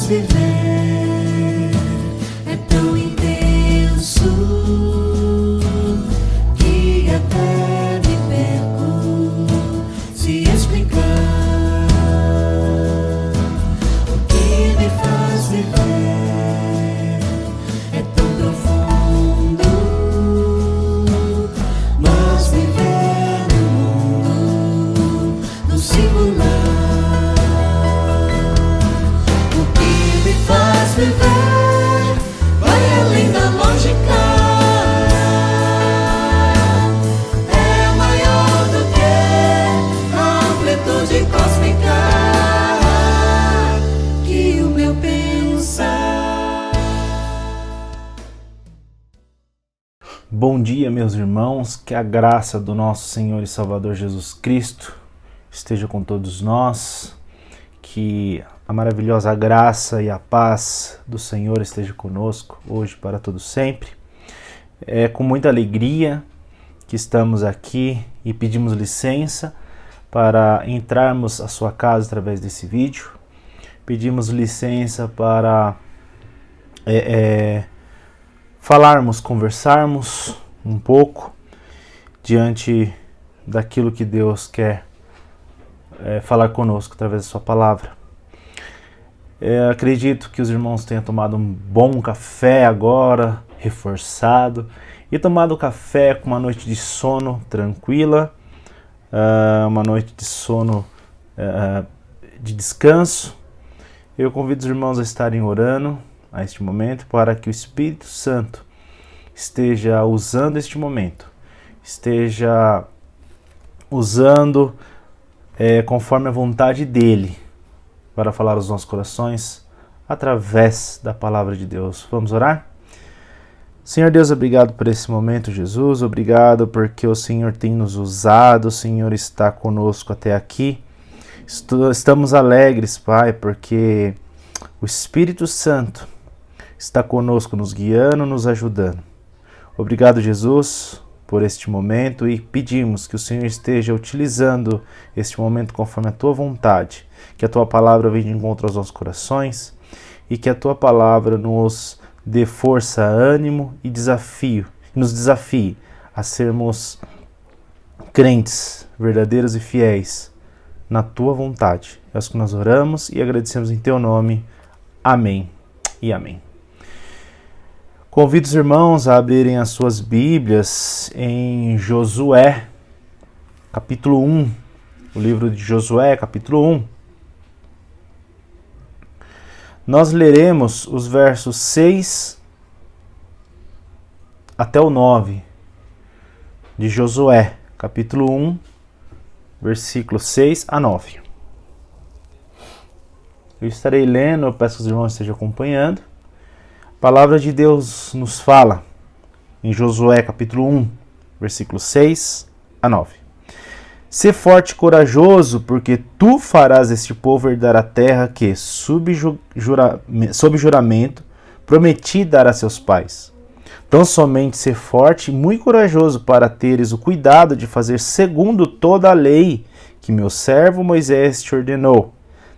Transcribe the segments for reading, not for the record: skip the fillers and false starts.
viver é tão intenso que até me perco se explicar. O que me faz viver é tão profundo, mas viver no mundo, no singular. Faz viver, vai além da lógica, é maior do que a amplitude cósmica que o meu pensar. Bom dia, meus irmãos, que a graça do nosso Senhor e Salvador Jesus Cristo esteja com todos nós, que a maravilhosa graça e a paz do Senhor esteja conosco hoje para todo sempre. É com muita alegria que estamos aqui e pedimos licença para entrarmos à sua casa através desse vídeo. Pedimos licença para falarmos, conversarmos um pouco diante daquilo que Deus quer falar conosco através da sua palavra. Acredito que os irmãos tenham tomado um bom café agora, reforçado, e tomado café com uma noite de sono tranquila, uma noite de sono de descanso. Eu convido os irmãos a estarem orando a este momento para que o Espírito Santo esteja usando este momento, esteja usando conforme a vontade dEle, para falar aos nossos corações através da palavra de Deus. Vamos orar? Senhor Deus, obrigado por esse momento, Jesus. Obrigado porque o Senhor tem nos usado, o Senhor está conosco até aqui. Estamos alegres, Pai, porque o Espírito Santo está conosco, nos guiando, nos ajudando. Obrigado, Jesus, por este momento, e pedimos que o Senhor esteja utilizando este momento conforme a Tua vontade, que a Tua palavra venha de encontro aos nossos corações e que a Tua palavra nos dê força, ânimo e nos desafie a sermos crentes, verdadeiros e fiéis na Tua vontade. É isso que nós oramos e agradecemos em Teu nome. Amém e amém. Convido os irmãos a abrirem as suas Bíblias em Josué, capítulo 1, o livro de Josué, capítulo 1. Nós leremos os versos 6 até o 9 de Josué, capítulo 1, versículos 6 a 9. Eu estarei lendo, eu peço que os irmãos estejam acompanhando. A palavra de Deus nos fala em Josué capítulo 1, versículos 6 a 9. Sê forte e corajoso, porque tu farás este povo herdar a terra que, sob juramento, prometi dar a seus pais. Tão somente ser forte e muito corajoso para teres o cuidado de fazer segundo toda a lei que meu servo Moisés te ordenou.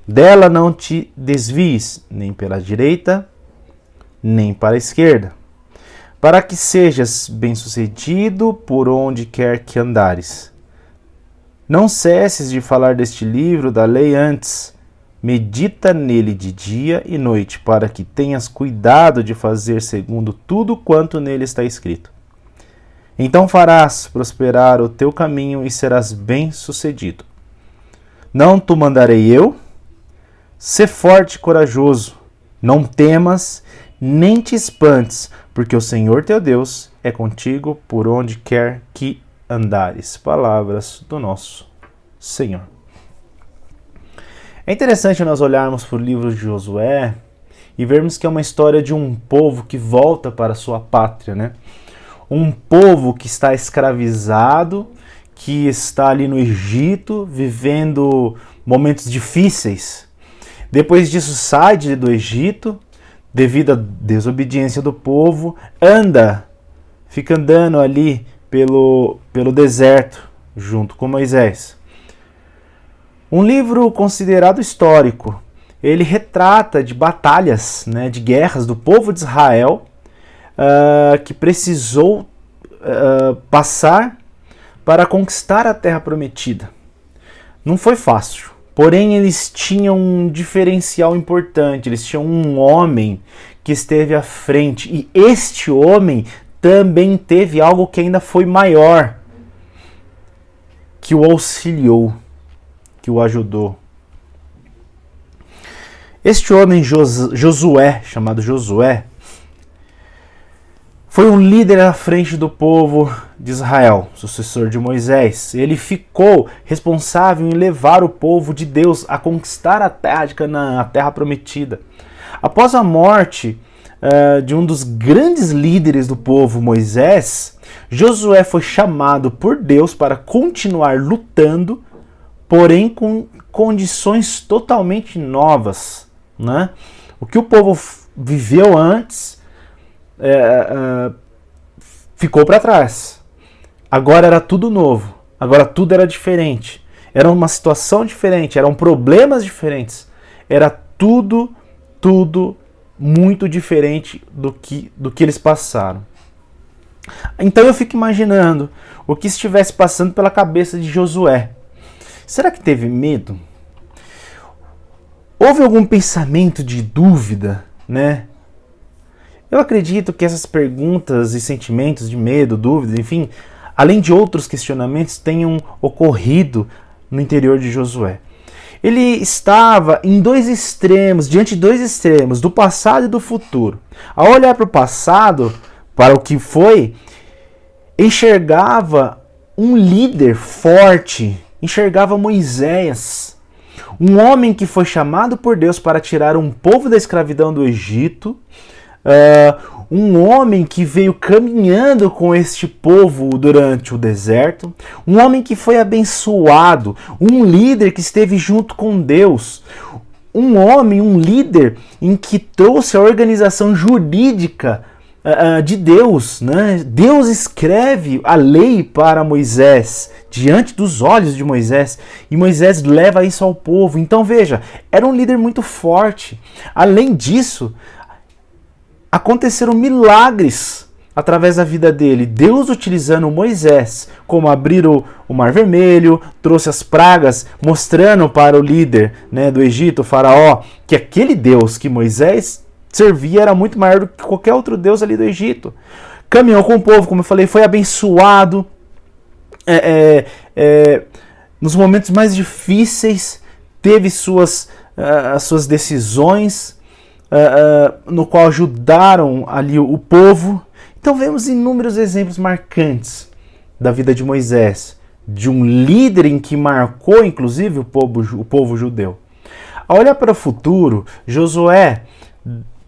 Dela não te desvies, nem pela direita, nem para a esquerda, para que sejas bem-sucedido por onde quer que andares. Não cesses de falar deste livro da lei antes, medita nele de dia e noite, para que tenhas cuidado de fazer segundo tudo quanto nele está escrito. Então farás prosperar o teu caminho e serás bem-sucedido. Não te mandarei eu? Sê forte e corajoso, não temas, nem te espantes, porque o Senhor teu Deus é contigo por onde quer que andares. Palavras do nosso Senhor. É interessante nós olharmos para o livro de Josué e vermos que é uma história de um povo que volta para a sua pátria, né? Um povo que está escravizado, que está ali no Egito, vivendo momentos difíceis. Depois disso sai do Egito, devido à desobediência do povo, fica andando ali pelo deserto, junto com Moisés. Um livro considerado histórico, ele retrata de batalhas, né, de guerras do povo de Israel, que precisou passar para conquistar a terra prometida. Não foi fácil, porém eles tinham um diferencial importante, eles tinham um homem que esteve à frente, e este homem também teve algo que ainda foi maior, que o auxiliou, que o ajudou. Este homem, Josué, chamado Josué, foi um líder à frente do povo de Israel, sucessor de Moisés. Ele ficou responsável em levar o povo de Deus a conquistar a terra de Canaã, a terra prometida. Após a morte de um dos grandes líderes do povo, Moisés, Josué foi chamado por Deus para continuar lutando, porém com condições totalmente novas, né? O que o povo viveu antes ficou para trás. Agora era tudo novo, agora tudo era diferente. Era uma situação diferente, eram problemas diferentes. Era tudo muito diferente do que eles passaram. Então eu fico imaginando o que estivesse passando pela cabeça de Josué. Será que teve medo? Houve algum pensamento de dúvida, né? Eu acredito que essas perguntas e sentimentos de medo, dúvida, enfim, além de outros questionamentos, tenham ocorrido no interior de Josué. Ele estava em diante de dois extremos, do passado e do futuro. Ao olhar para o passado, para o que foi, enxergava um líder forte, enxergava Moisés, um homem que foi chamado por Deus para tirar um povo da escravidão do Egito, um homem que veio caminhando com este povo durante o deserto, um homem que foi abençoado, um líder que esteve junto com Deus, um líder em que trouxe a organização jurídica de Deus, né? Deus escreve a lei para Moisés, diante dos olhos de Moisés, e Moisés leva isso ao povo. Então veja, era um líder muito forte. Além disso, aconteceram milagres através da vida dele. Deus utilizando Moisés, como abrir o Mar Vermelho, trouxe as pragas, mostrando para o líder, né, do Egito, o faraó, que aquele Deus que Moisés servia era muito maior do que qualquer outro Deus ali do Egito. Caminhou com o povo, como eu falei, foi abençoado. Nos momentos mais difíceis, teve as suas decisões, no qual ajudaram ali o povo. Então vemos inúmeros exemplos marcantes da vida de Moisés, de um líder em que marcou inclusive o povo judeu. Ao olhar para o futuro, Josué,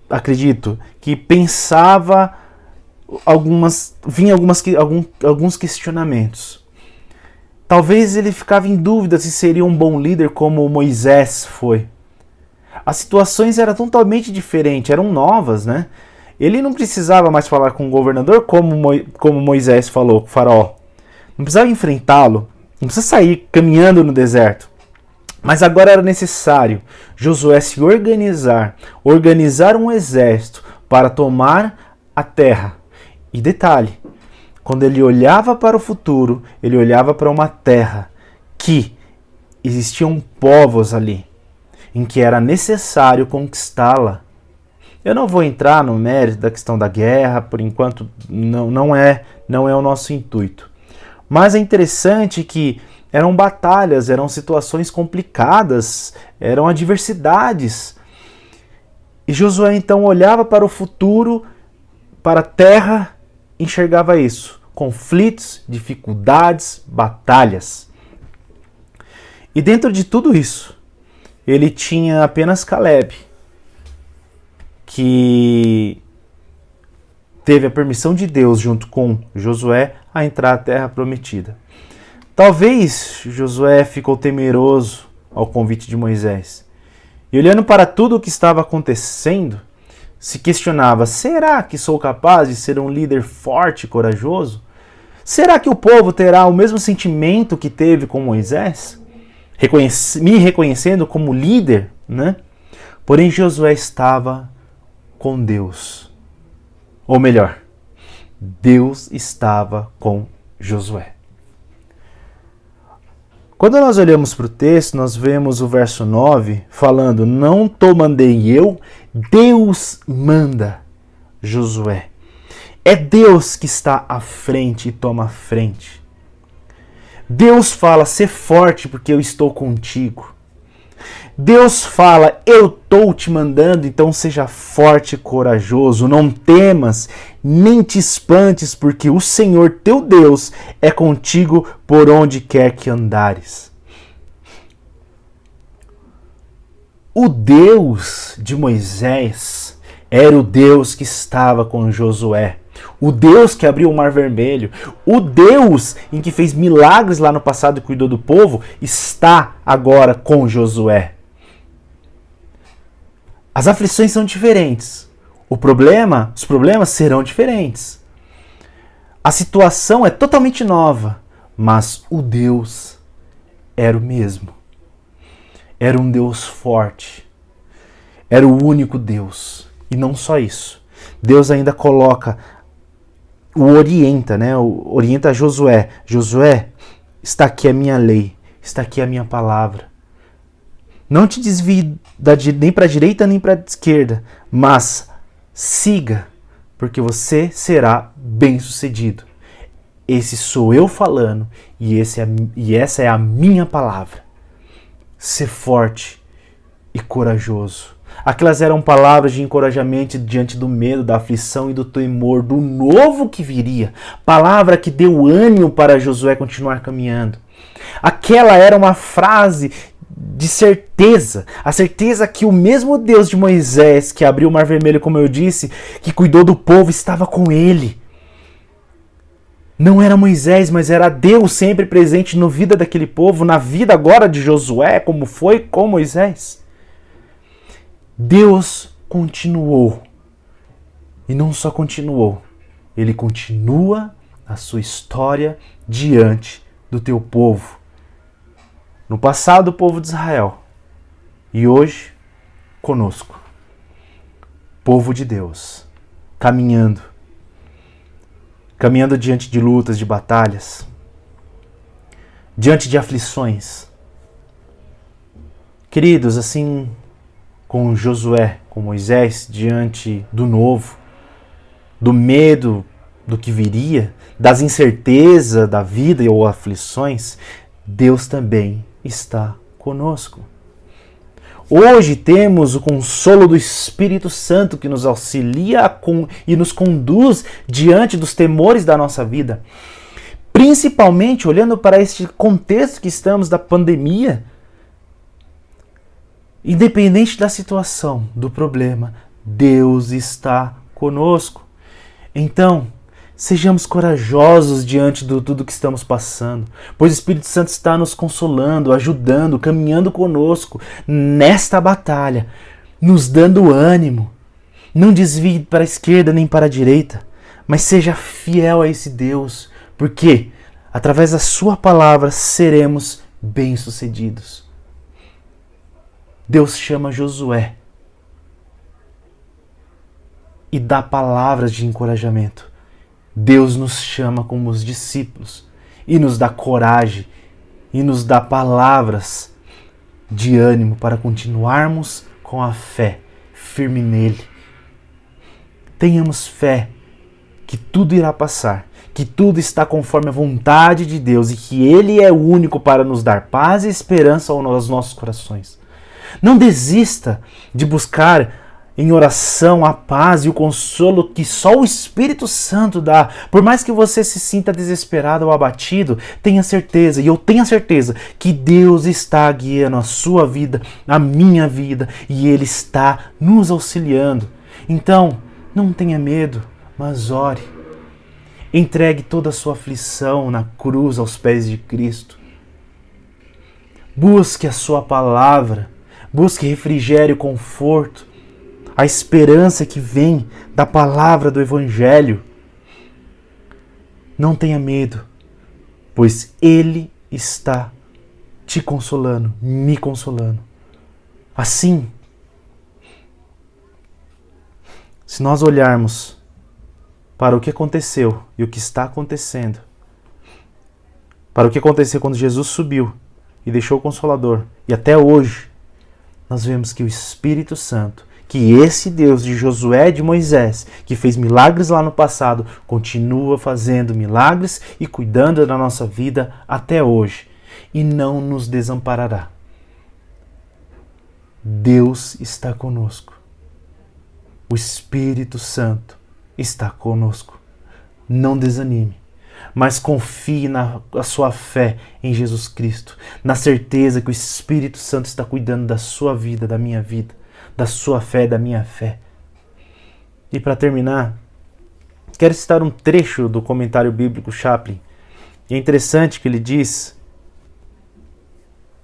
acredito, que pensava alguns questionamentos. Talvez ele ficava em dúvida se seria um bom líder como Moisés foi. As situações eram totalmente diferentes, eram novas, né? Ele não precisava mais falar com o governador como Moisés falou com o faraó. Não precisava enfrentá-lo, não precisava sair caminhando no deserto. Mas agora era necessário Josué se organizar um exército para tomar a terra. E detalhe, quando ele olhava para o futuro, ele olhava para uma terra que existiam povos ali, em que era necessário conquistá-la. Eu não vou entrar no mérito da questão da guerra, por enquanto não é o nosso intuito. Mas é interessante que eram batalhas, eram situações complicadas, eram adversidades. E Josué então olhava para o futuro, para a terra, enxergava isso: conflitos, dificuldades, batalhas. E dentro de tudo isso, ele tinha apenas Caleb, que teve a permissão de Deus, junto com Josué, a entrar na terra prometida. Talvez Josué ficou temeroso ao convite de Moisés. E olhando para tudo o que estava acontecendo, se questionava: será que sou capaz de ser um líder forte e corajoso? Será que o povo terá o mesmo sentimento que teve com Moisés? Me reconhecendo como líder, né? Porém, Josué estava com Deus. Ou melhor, Deus estava com Josué. Quando nós olhamos para o texto, nós vemos o verso 9 falando: não te mandei eu, Deus manda Josué. É Deus que está à frente e toma a frente. Deus fala: sê forte porque eu estou contigo. Deus fala: eu estou te mandando, então seja forte e corajoso. Não temas, nem te espantes, porque o Senhor teu Deus é contigo por onde quer que andares. O Deus de Moisés era o Deus que estava com Josué. O Deus que abriu o Mar Vermelho, o Deus em que fez milagres lá no passado e cuidou do povo, está agora com Josué. As aflições são diferentes. Os problemas serão diferentes. A situação é totalmente nova, mas o Deus era o mesmo. Era um Deus forte. Era o único Deus. E não só isso. Deus ainda orienta Josué. Josué, está aqui a minha lei, está aqui a minha palavra. Não te desvie nem para a direita nem para a esquerda, mas siga, porque você será bem-sucedido. Esse sou eu falando e essa é a minha palavra. Ser forte e corajoso. Aquelas eram palavras de encorajamento diante do medo, da aflição e do temor do novo que viria. Palavra que deu ânimo para Josué continuar caminhando. Aquela era uma frase de certeza, a certeza que o mesmo Deus de Moisés, que abriu o Mar Vermelho, como eu disse, que cuidou do povo, estava com ele. Não era Moisés, mas era Deus sempre presente na vida daquele povo, na vida agora de Josué, como foi com Moisés. Deus continuou. E não só continuou, ele continua a sua história diante do teu povo. No passado, o povo de Israel. E hoje, conosco. Povo de Deus. Caminhando diante de lutas, de batalhas. Diante de aflições. Queridos, assim com Josué, com Moisés, diante do novo, do medo do que viria, das incertezas da vida ou aflições, Deus também está conosco. Hoje temos o consolo do Espírito Santo que nos auxilia e nos conduz diante dos temores da nossa vida. Principalmente olhando para este contexto que estamos da pandemia. Independente da situação, do problema, Deus está conosco. Então, sejamos corajosos diante de tudo que estamos passando, pois o Espírito Santo está nos consolando, ajudando, caminhando conosco nesta batalha, nos dando ânimo. Não desvie para a esquerda nem para a direita, mas seja fiel a esse Deus, porque através da sua palavra seremos bem-sucedidos. Deus chama Josué e dá palavras de encorajamento. Deus nos chama como os discípulos e nos dá coragem e nos dá palavras de ânimo para continuarmos com a fé firme nele. Tenhamos fé que tudo irá passar, que tudo está conforme a vontade de Deus e que Ele é o único para nos dar paz e esperança aos nossos corações. Não desista de buscar em oração a paz e o consolo que só o Espírito Santo dá. Por mais que você se sinta desesperado ou abatido, tenha certeza, e eu tenho a certeza, que Deus está guiando a sua vida, a minha vida, e Ele está nos auxiliando. Então, não tenha medo, mas ore. Entregue toda a sua aflição na cruz aos pés de Cristo. Busque a sua palavra. Busque refrigério e conforto, a esperança que vem da palavra do Evangelho. Não tenha medo, pois Ele está te consolando, me consolando. Assim, Se nós olharmos para o que aconteceu e o que está acontecendo, para o que aconteceu quando Jesus subiu e deixou o Consolador, e até hoje, nós vemos que o Espírito Santo, que esse Deus de Josué e de Moisés, que fez milagres lá no passado, continua fazendo milagres e cuidando da nossa vida até hoje, e não nos desamparará. Deus está conosco. O Espírito Santo está conosco. Não desanime, mas confie na sua fé em Jesus Cristo, na certeza que o Espírito Santo está cuidando da sua vida, da minha vida, da sua fé, da minha fé. E para terminar, quero citar um trecho do comentário bíblico Chaplin. E é interessante que ele diz,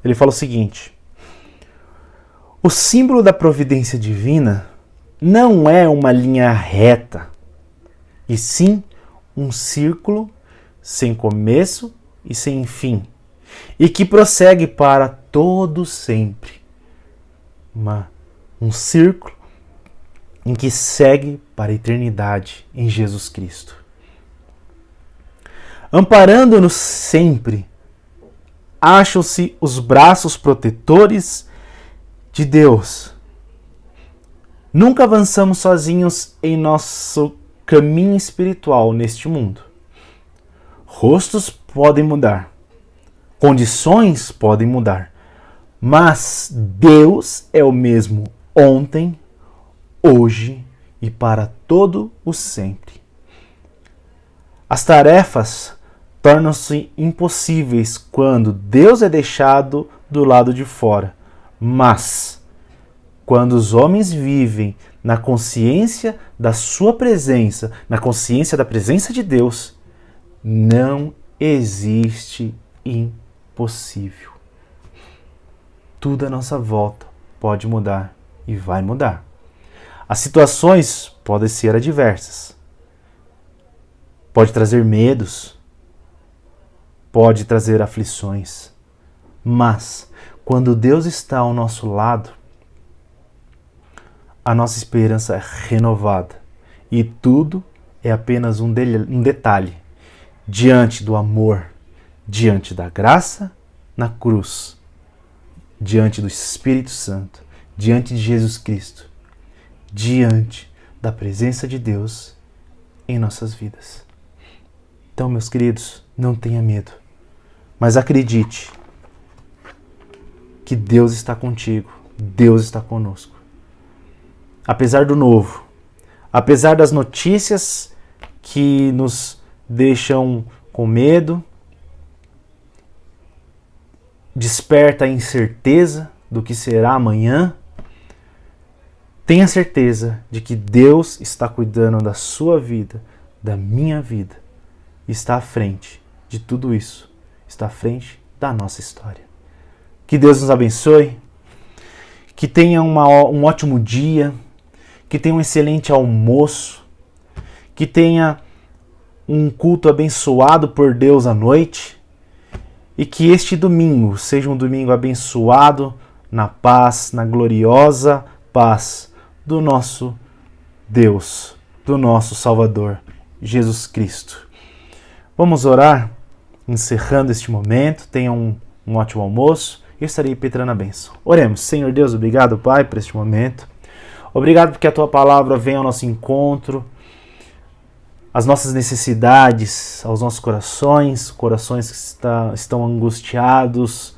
ele fala o seguinte: o símbolo da providência divina não é uma linha reta, e sim um círculo sem começo e sem fim, e que prossegue para todo sempre. Um círculo em que segue para a eternidade em Jesus Cristo. Amparando-nos sempre, acham-se os braços protetores de Deus. Nunca avançamos sozinhos em nosso caminho espiritual neste mundo. Rostos podem mudar, condições podem mudar, mas Deus é o mesmo ontem, hoje e para todo o sempre. As tarefas tornam-se impossíveis quando Deus é deixado do lado de fora, mas quando os homens vivem na consciência da sua presença, na consciência da presença de Deus, não existe impossível. Tudo à nossa volta pode mudar e vai mudar. As situações podem ser adversas. Pode trazer medos, pode trazer aflições. Mas, quando Deus está ao nosso lado, a nossa esperança é renovada. E tudo é apenas um detalhe diante do amor, diante da graça na cruz, diante do Espírito Santo, diante de Jesus Cristo, diante da presença de Deus em nossas vidas. Então, meus queridos, não tenha medo, mas acredite que Deus está contigo, Deus está conosco. Apesar do novo, apesar das notícias que nos deixam com medo, desperta a incerteza do que será amanhã, tenha certeza de que Deus está cuidando da sua vida, da minha vida, está à frente de tudo isso, está à frente da nossa história. Que Deus nos abençoe, que tenha um ótimo dia, que tenha um excelente almoço, que tenha um culto abençoado por Deus à noite e que este domingo seja um domingo abençoado na paz, na gloriosa paz do nosso Deus, do nosso Salvador, Jesus Cristo. Vamos orar, encerrando este momento. Tenha um ótimo almoço e eu estarei petrando a bênção. Oremos. Senhor Deus, obrigado, Pai, por este momento. Obrigado porque a Tua palavra vem ao nosso encontro, às nossas necessidades, aos nossos corações que estão angustiados,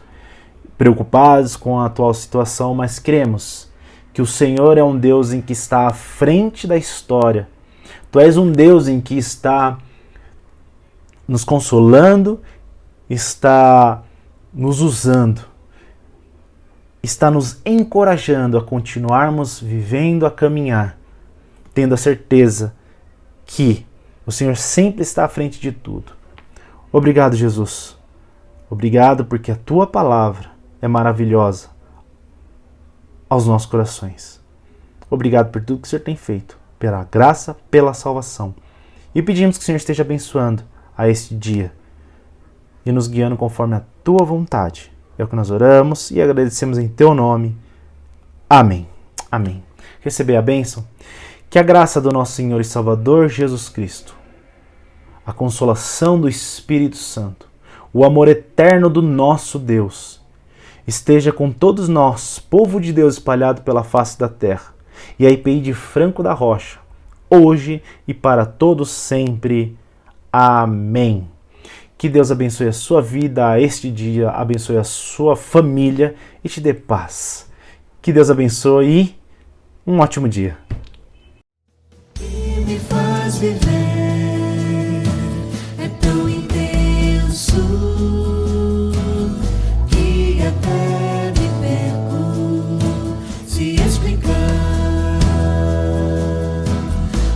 preocupados com a atual situação, mas cremos que o Senhor é um Deus em que está à frente da história. Tu és um Deus em que está nos consolando, está nos usando, está nos encorajando a continuarmos vivendo, a caminhar, tendo a certeza que o Senhor sempre está à frente de tudo. Obrigado, Jesus. Obrigado porque a Tua palavra é maravilhosa aos nossos corações. Obrigado por tudo que o Senhor tem feito, pela graça, pela salvação. E pedimos que o Senhor esteja abençoando a este dia e nos guiando conforme a Tua vontade. É o que nós oramos e agradecemos em Teu nome. Amém. Amém. Receber a bênção. Que a graça do nosso Senhor e Salvador Jesus Cristo, a consolação do Espírito Santo, o amor eterno do nosso Deus, esteja com todos nós, povo de Deus espalhado pela face da terra, e a IPI de Franco da Rocha, hoje e para todos sempre. Amém. Que Deus abençoe a sua vida este dia, abençoe a sua família e te dê paz. Que Deus abençoe e um ótimo dia. Que me faz viver é tão intenso que até me perco se explicar.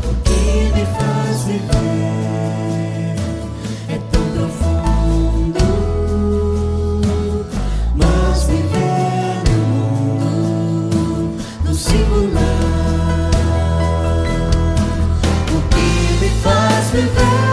O que me faz viver é tão profundo, mas viver no mundo, no singular. Faz viver